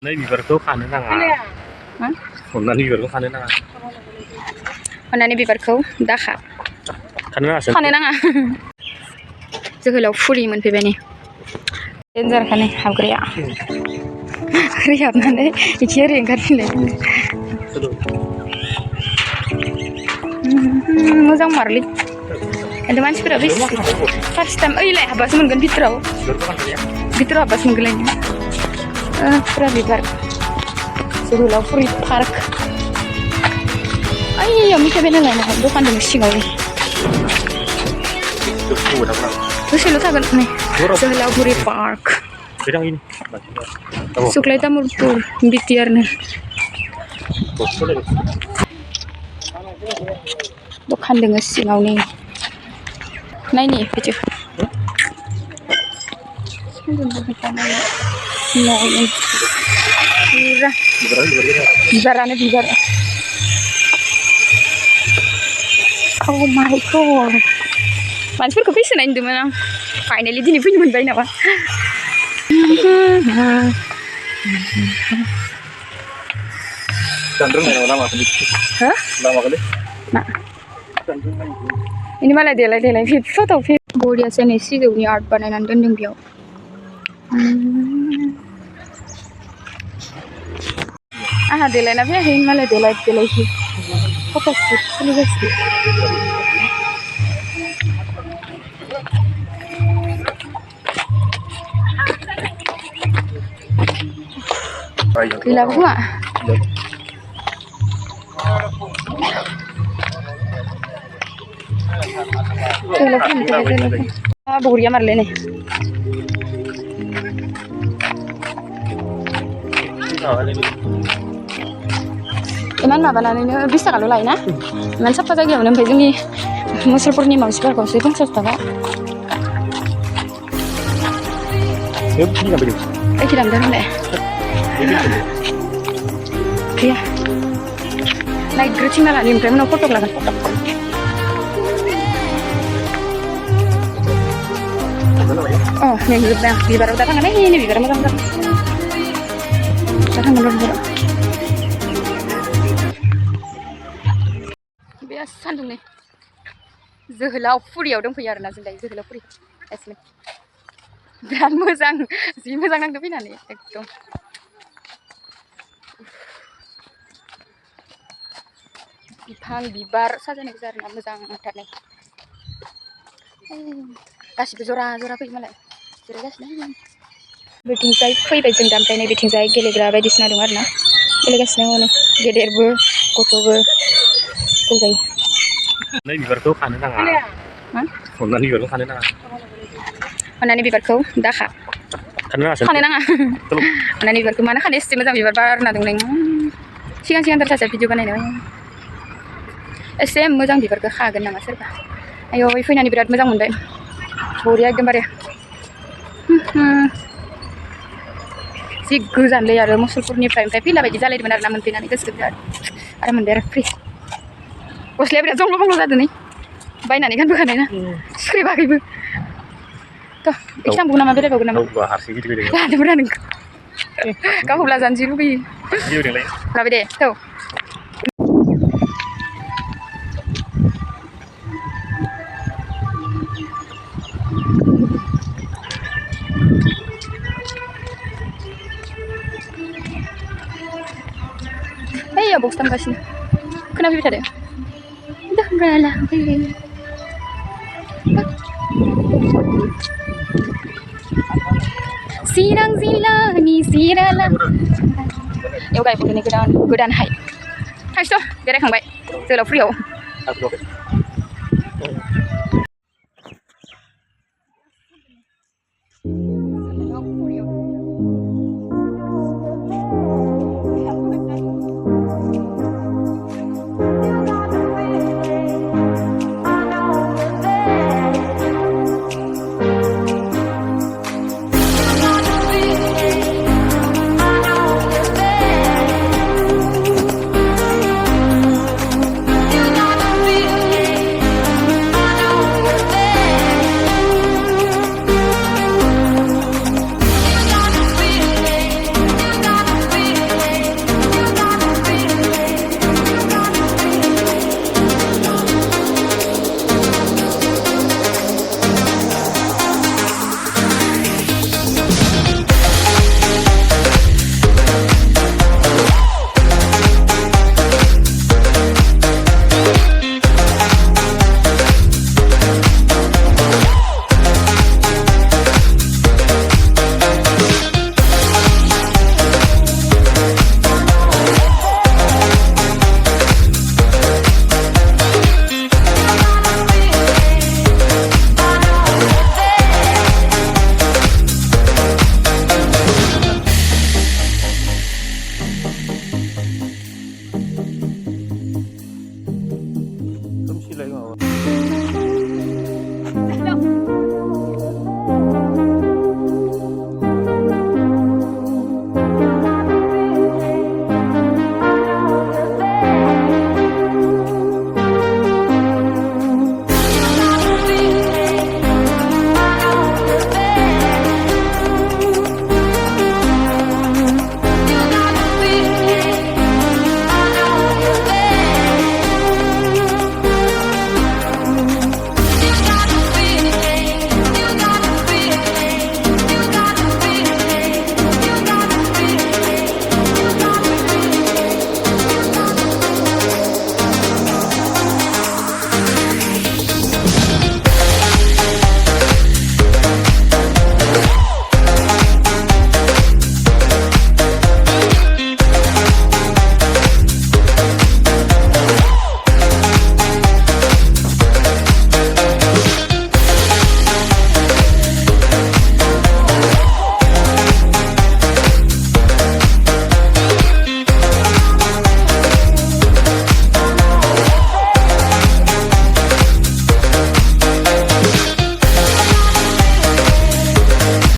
नै बिबारखौ खानो नाङा हमनानै बिबारखौ खानो नाङा हमनानै बिबारखौ दाखा खानो नाङा जोहोलाव फुरि मोनफैबाय नै देन्जारखानै हाबग्राया ओरै हाबनानै इखि ओरै ओंखारफिनलाय मोजां मारलै खिन्थु मानसिफोरा बेसे फार्स्ट टाइम ओइलाय हाबबासो मोनगोन भितराव हाबबासो मोनगोनलायनो फुरा बिबार जोहोलाव फुरि पार्क ओइयाव मिथाइ बायना लायनो दखान दङ सिङाव दसेल' थागोन नै जोहोलाव फुरि पार्क सुक्लाय तामुलपुर बिटिआरनो दखान दङ सिङाव नै नायनि भिडिअ बिबारानो बिबार Oh my god मानसिफोरखौ फैसोनाय नुदोंमोन आं फाइनालि दिनै फैनो मोनबाय नामा ini malah delay foto bodiaसो नै सिजौनि आर्ट बानायनानै दोनदों बेयाव आहा देलायना फैयाखै मालाय देलाय फट' शुट सोलिगासिनो गैलाबो खोमा बरिया मारलै नै इमान माबानानैनो 20 थाखाल' लायोना इमान साफा जायगायावनो ओमफ्राय जोंनि मुसलपुरनि मानसिफोरखौसो 50 थाखा एखे दामदों होनलाय गैया नायग्रोथिंना लानि ओमफ्राय उनाव फट' लागोन मेंजोब्बाय आं बिबाराव दा थांगोन नै बिबारा मोजां दा थांगोन बिबाराव बे सान्दुं नै जोहोलाव फुरियाव दंफैयो आरोना जों दायो जोहोलाव फुरि एसमेन बिराद मोजां जि मोजां नांदों फैनानै एकदम बिफां बिबार साजायनाय गोजा आरोना मोजां नांथारनाय गासिबो जरा फैयो मालाय जिरायगासिनो बेथिंजाय फैबाय जों दा ओमफ्राय नै बेथिंजाय गेलेग्रा बायदिसिना दं आरोना गेलेगासिनो हनै गेदेरबो गथ'बो गेलेजायो नै बिबारखौ खानो नाङा हमनानै बिबारखौ खानो नाङा हमनानै बिबारखौ दाखा खानो नाङा हमनानै बिबारखौ मानो खानो एसे मोजां बिबार बारना दं नों सिगां सासे भिडिअ बानायनो एसे मोजां बिबारखौ खागोन नामा सोरबा आयौ फैनानै बिराद मोजां मोनबाय बरिया एकदमबारे जि गोजानलै आरो मुसलपुरनिफ्राय ओमफ्राय फैला बायदि जालायदोंमोन आरोना मोनफैनानै गोसोखौ बिराद आरो मोनबाय आरो फ्रि गस्लाया बिराद जंग्ल' बंग्ल' जादों नै बायनानै गानबोखानाय ना सुख्रेबाखैबो थ' एसे नांबावगौ नामा बेरायबावगोन नामा जादोंमोन नों गावब्ला जानोसै लुगैयो लाबाय दे थ' Iya box tanggasnya. Kenapa bisa deh? Dah berala. Sirang zilani sirala. Ya udah ibu ini godan hai. Hai toh, beres kang baik. Jwhwlao Furiyao.